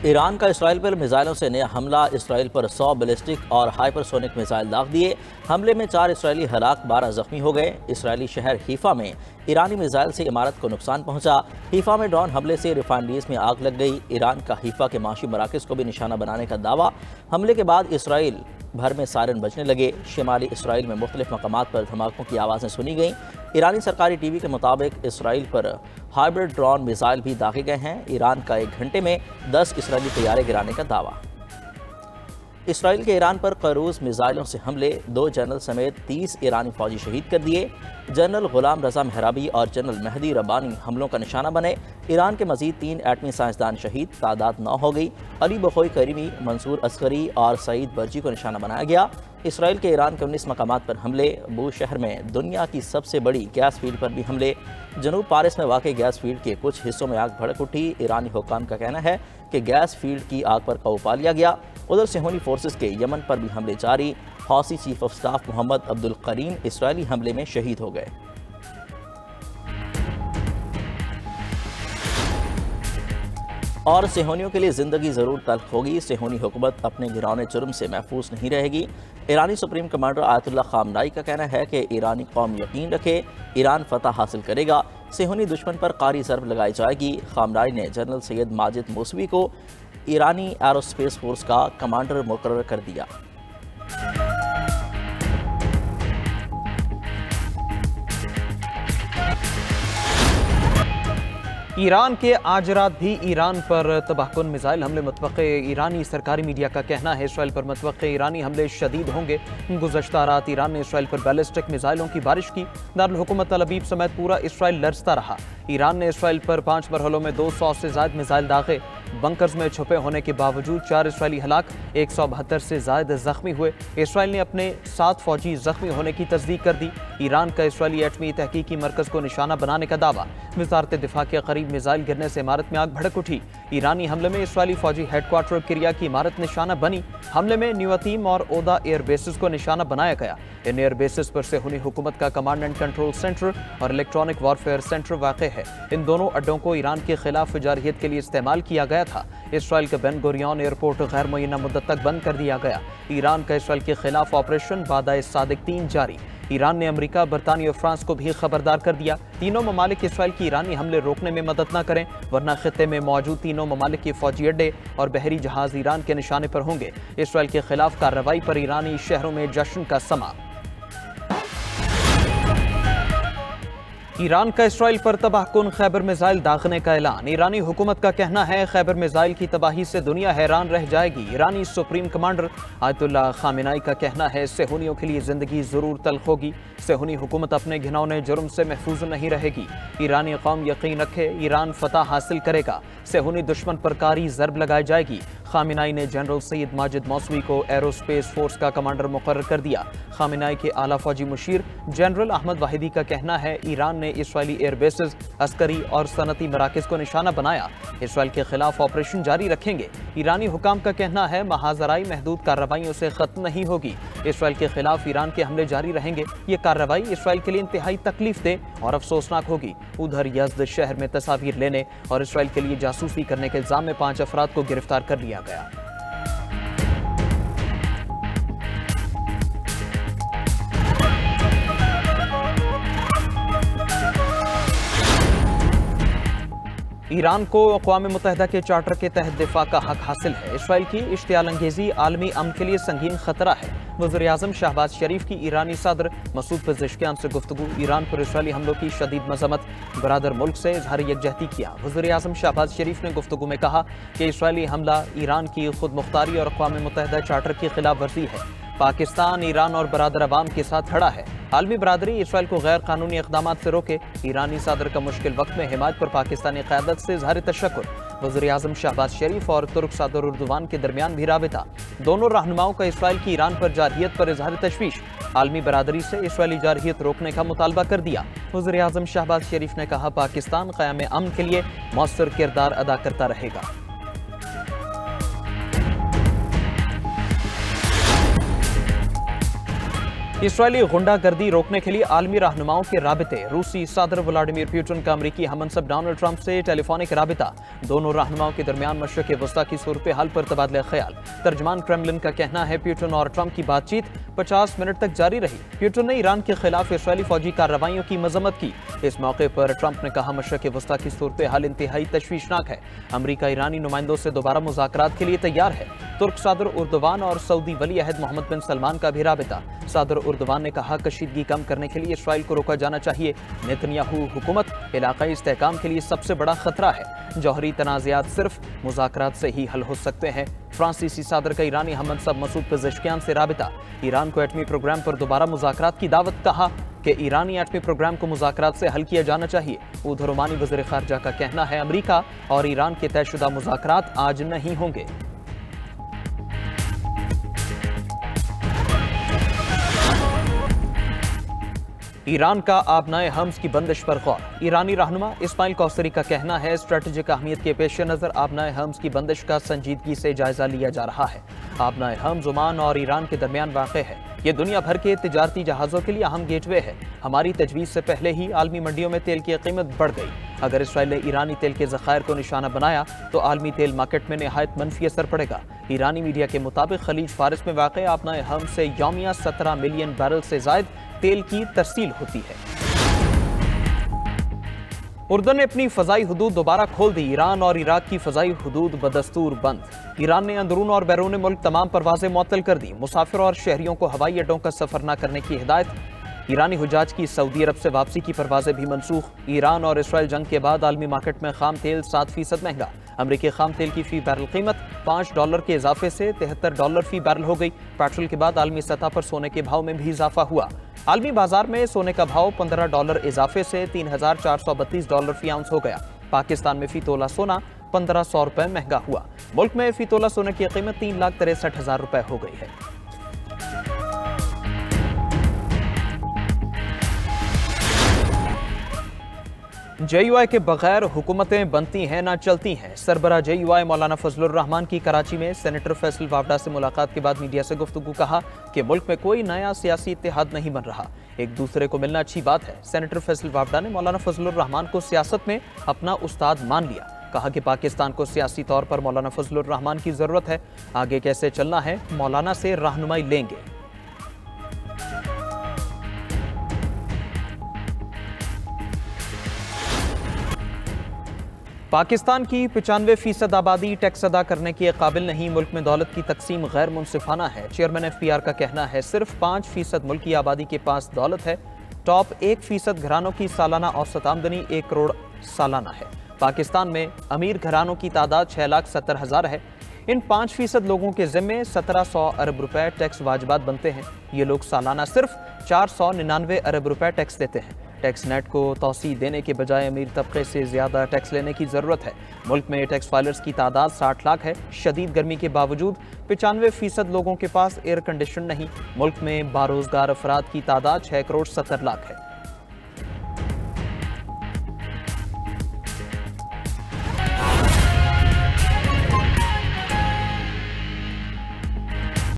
Iran का Israel पर मिसाइलों से नया हमला। इसराइल पर 100 बैलिस्टिक और हाइपरसोनिक मिसाइल दाग दिए। हमले में 4 इसराइली हलाक, 12 जख्मी हो गए। इसराइली शहर हीफा में ईरानी मिसाइल से इमारत को नुकसान पहुंचा। हीफा में ड्रोन हमले से रिफाइनरीज में आग लग गई। ईरान का हीफा के माशी मराकज़ को भी निशाना बनाने का दावा। हमले के बाद इसराइल भर में सायरन बजने लगे। शिमाली इसराइल में मुख्तलिफ मकामात पर धमाकों की आवाज़ें सुनी गईं। ईरानी सरकारी टीवी के मुताबिक इसराइल पर हाइब्रिड ड्रोन मिसाइल भी दागे गए हैं। ईरान का 1 घंटे में 10 इसराइली तैयारे गिराने का दावा। इसराइल के ईरान पर क्रूज़ मिसाइलों से हमले, 2 जनरल समेत 30 ईरानी फौजी शहीद कर दिए। जनरल गुलाम रजा मेहराबी और जनरल मेहदी रब्बानी हमलों का निशाना बने। ईरान के मजीद 3 एटमी साइंसदान शहीद, तादाद 9 हो गई। अली बखोई करीमी, मंसूर अस्करी और सईद बर्जी को निशाना बनाया गया। इसराइल के ईरान के 19 मकामात पर हमले। बू शहर में दुनिया की सबसे बड़ी गैस फील्ड पर भी हमले। जनूब पारिस में वाक़ई गैस फील्ड के कुछ हिस्सों में आग भड़क उठी। ईरानी हुक्काम का कहना है कि गैस फील्ड की आग पर काबू पा लिया गया। उधर सेहूनी फोर्सेस के यमन पर भी हमले जारी। Houthi chief of staff Mohammed Abdul Karim इसराइली हमले में शहीद हो गए। और सेहूनियों के लिए ज़िंदगी ज़रूर तल्ख होगी। सेहूनी हुकूमत अपने घिरौने जुर्म से महफूज नहीं रहेगी। ईरानी सुप्रीम कमांडर आयतुल्लाह खामनाई का कहना है कि ईरानी कौम यकीन रखे, ईरान फतह हासिल करेगा। सेहूनी दुश्मन पर कारी ज़रब लगाई जाएगी। खामनाई ने जनरल सैयद माजिद मौसवी को ईरानी एरोस्पेस फोर्स का कमांडर मुकर्रर कर दिया। ईरान के आज रात भी ईरान पर तबाहकुन मिसाइल हमले। मुतवक्के ईरानी सरकारी मीडिया का कहना है इसराइल पर मुतवक्के ईरानी हमले शदीद होंगे। गुज़श्ता रात ईरान ने इसराइल पर बैलिस्टिक मिसाइलों की बारिश की। दारुल हुकूमत तल अवीव समेत पूरा इसराइल लरजता रहा। ईरान ने इसराइल पर 5 मरहलों में 200 से ज़ायद मिसाइल दागे। बंकर्स में छुपे होने के बावजूद 4 इसराइली हलाक, 172 से ज़ायद जख्मी हुए। इसराइल ने अपने 7 फौजी जख्मी होने की तस्दीक कर दी। ईरान का इसराइली एटमी तहकीकी मरकज़ को निशाना बनाने का दावा। वज़ारत दिफा के करीब मिसाइल गिरने से इमारत में आग भड़क उठी। ईरानी हमले में इसराइली फौजी हेडक्वार्टर किरिया की इमारत निशाना बनी। हमले में न्यूअतीम और ओदा एयर बेसिस को निशाना बनाया गया। इन एयर बेसिस पर सेहूनी हुकूमत का कमांड एंड कंट्रोल सेंटर और इलेक्ट्रॉनिक वॉरफेयर सेंटर वाक़ है। इन दोनों अड्डों को ईरान के खिलाफ जारहियत के लिए इस्तेमाल किया गया था। इसराइल के बेन गुरियन एयरपोर्ट गैर मुय्यना मुद्दत तक बंद कर दिया गया। ईरान का इसराइल के खिलाफ ऑपरेशन बादाए सादिक 3 जारी। ईरान ने अमेरिका, बरतानिया और फ्रांस को भी खबरदार कर दिया। तीनों ममालिक इसराइल की ईरानी हमले रोकने में मदद न करें, वरना खित्ते में मौजूद तीनों ममालिक के फौजी अड्डे और बहरी जहाज ईरान के निशाने पर होंगे। इसराइल के खिलाफ कार्रवाई पर ईरानी शहरों में जश्न का समा। ईरान का इसराइल पर तबाहकुन खैबर मिसाइल दागने का ऐलान। ईरानी हुकूमत का कहना है खैबर मिसाइल की तबाही से दुनिया हैरान रह जाएगी। ईरानी सुप्रीम कमांडर आयतुल्लाह खामेनाई का कहना है सेहूनियों के लिए जिंदगी जरूर तल्ख होगी। सेहूनी हुकूमत अपने घिनौने जुर्म से महफूज नहीं रहेगी। ईरानी कौम यकीन रखे, ईरान फतह हासिल करेगा। सेहूनी दुश्मन पर कारी ज़रब लगाई जाएगी। खामेनाई ने जनरल सैयद माजिद मौसवी को एरोस्पेस फोर्स का कमांडर मुकर्रर कर दिया। खामेनाई के आला फौजी मुशीर जनरल अहमद वाहिदी का कहना है ईरान ने इसराइली एयर बेसेस, अस्करी और सनती मराकज़ को निशाना बनाया। इसराइल के खिलाफ ऑपरेशन जारी रखेंगे। ईरानी हुकाम का कहना है महाजराई महदूद कार्रवाइयों से खत्म नहीं होगी। इसराइल के खिलाफ ईरान के हमले जारी रहेंगे। ये कार्रवाई इसराइल के लिए इंतहाई तकलीफ दे और अफसोसनाक होगी। उधर यज़्द शहर में तस्वीर लेने और इसराइल के लिए जासूसी करने के इल्जाम में 5 अफराद को गिरफ्तार कर लिया गया। ईरान को अक़वाम मुत्तहिदा के चार्टर के तहत दिफा का हक हासिल है। इसराइल की इश्तियाल अंगेज़ी आलमी अमन के लिए संगीन खतरा है। वज़ीर-ए-आज़म शहबाज शरीफ की ईरानी सदर मसूद पेज़ेश्कियान से गुफ्तगू। ईरान पर इसराइली हमलों की शदीद मज़म्मत, बरादर मुल्क से इज़हार यकजहती किया। वज़ीर-ए-आज़म शहबाज शरीफ ने गुफ्तगू में कहा कि इसराइली हमला ईरान की खुद मुख्तारी और अक़वाम मुत्तहिदा चार्टर की खिलाफ वर्जी है। पाकिस्तान ईरान और बरादर अवाम के साथ खड़ा है। आलमी बरादरी इसराइल को गैर कानूनी इक़दामात से रोके। ईरानी सदर का मुश्किल वक्त में हिमायत पर पाकिस्तानी क़यादत से इज़हार तशक्कुर। वज़ीर-ए-आज़म शहबाज शरीफ और तुर्क सदर उर्दुवान के दरमियान भी राबिता। दोनों रहनुमाओं का इसराइल की ईरान पर जारहियत पर इज़हार तशवीश। आलमी बरादरी से इसराइली जारहियत रोकने का मुतालबा कर दिया। वज़ीर-ए-आज़म शहबाज शरीफ ने कहा पाकिस्तान क़याम अमन के लिए मौसर किरदार अदा करता रहेगा। इसराइली गुंडागर्दी रोकने के लिए आलमी रहनुमाओं के राबिते। रूसी सदर व्लादिमीर पुतिन का अमरीकी हमनसब डोनाल्ड ट्रंप से टेलीफोनिक राबिता। दोनों रहनुमाओं के दरमियान मशरिक़ वस्ता की सूरत हाल पर तबादला ख्याल। तर्जमान क्रेमलिन का कहना है पुतिन और ट्रंप की बातचीत 50 मिनट तक जारी रही। पुतिन ने ईरान के खिलाफ इसराइली फौजी कार्रवाइयों की मजम्मत की। इस मौके पर ट्रंप ने कहा, मशरिक़ वस्ता की सूरत हाल इंतहाई तशवीशनाक है। अमरीका ईरानी नुमाइंदों से दोबारा मुज़ाकरात के लिए तैयार है। तुर्क सदर उर्दवान और सऊदी वली अहद मोहम्मद बिन सलमान का भी राबिता। सदर उर्दवान ने कहा, कशीदगी कम करने के लिए इसराइल को रोका जाना चाहिए। नेतन्याहू हुकूमत इलाकाई इस्तेहकाम के लिए सबसे बड़ा खतरा है। जौहरी तनाज़ात सिर्फ मुज़ाकरात से ही हल हो सकते हैं। फ्रांसीसी सदर का ईरानी हमनसब मसूद पेज़ेश्कियान से राबिता। ईरान को एटमी प्रोग्राम पर दोबारा मुज़ाकरात की दावत। कहा कि ईरानी एटमी प्रोग्राम को मुज़ाकरात से हल किया जाना चाहिए। उधर ओमानी वज़ीर ख़ारजा का कहना है, अमरीका और ईरान के तयशुदा मुज़ाकरात आज नहीं होंगे। ईरान का आबनाए हम्स की बंदिश पर गौर। ईरानी रहनुमा इस्माइल कौसरी का कहना है, स्ट्रेटेजिक अहमियत के पेश नज़र आबनाए हम्स की बंदिश का संजीदगी से जायजा लिया जा रहा है। आबनाए हम्स ओमान और ईरान के दरमियान वाक़े है। ये दुनिया भर के तिजारती जहाज़ों के लिए अहम गेटवे है। हमारी तजवीज़ से पहले ही आलमी मंडियों में तेल की कीमत बढ़ गई। अगर इसराइल ने ईरानी तेल के ज़खायर को निशाना बनाया तो आलमी तेल मार्केट में नहायत मनफी असर पड़ेगा। ईरानी मीडिया के मुताबिक खलीज फारिस में वाक़ आबनाए हम्स से यौमिया 17 मिलियन बैरल से ज़ायद तेल की तरसील होती है। उर्दन ने अपनी फ़ज़ाई हदूद दोबारा खोल दी। ईरान और इराक की फ़ज़ाई हदूद बदस्तूर बंद। ईरान ने अंदरून और बैरून मुल्क तमाम परवाज़ें मुअत्तल कर दी। मुसाफिर और शहरियों को हवाई अड्डों का सफ़र न करने की हिदायत। ईरानी हुजाज की सऊदी अरब से वापसी की परवाज़ें भी मनसूख। ईरान और इसराइल जंग के बाद आलमी मार्केट में खाम तेल 7% महंगा। अमरीकी खाम तेल की फ़ी बैरल कीमत $5 के इजाफे से $73 फ़ी बैरल हो गई। पेट्रोल के बाद आलमी सतह पर सोने के भाव में भी इजाफा हुआ। आलमी बाजार में सोने का भाव $15 इजाफे से $3,432 फ़ी आउंस हो गया। पाकिस्तान में फ़ी तोला सोना ₹1,500 महंगा हुआ। मुल्क में फ़ी तोला सोने की कीमत ₹3,63,000 हो गई है। JUI के बगैर हुकूमतें बनती हैं ना चलती हैं। सरबरा JUI मौलाना फजलुर रहमान की कराची में सेनेटर फैसल वावडा से मुलाकात के बाद मीडिया से गुफ्तगू। कहा कि मुल्क में कोई नया सियासी इत्तेहाद नहीं बन रहा, एक दूसरे को मिलना अच्छी बात है। सेनेटर फैसल वावडा ने मौलाना फजलुर रहमान को सियासत में अपना उस्ताद मान लिया। कहा कि पाकिस्तान को सियासी तौर पर मौलाना फजलुर रहमान की ज़रूरत है। आगे कैसे चलना है, मौलाना से रहनुमाई लेंगे। पाकिस्तान की 95% आबादी टैक्स अदा करने के काबिल नहीं। मुल्क में दौलत की तकसीम गैर मुनसिफाना है। चेयरमैन FPR का कहना है, सिर्फ 5% मुल्क की आबादी के पास दौलत है। टॉप 1% घरानों की सालाना औसत आमदनी 1 करोड़ सालाना है। पाकिस्तान में अमीर घरानों की तादाद 6,70,000 है। इन 5% लोगों के ज़िम्मे 1700 अरब रुपए टैक्स वाजिबात बनते हैं। ये लोग सालाना सिर्फ 499 अरब रुपए टैक्स देते हैं। टैक्स नेट को तौसी देने के बजाय अमीर तबके से ज़्यादा टैक्स लेने की ज़रूरत है। मुल्क में टैक्स फाइलर्स की तादाद 60 लाख है। शदीद गर्मी के बावजूद 95% लोगों के पास एयर कंडीशन नहीं। मुल्क में बारोज़गार अफराद की तादाद 6 करोड़ 70 लाख है।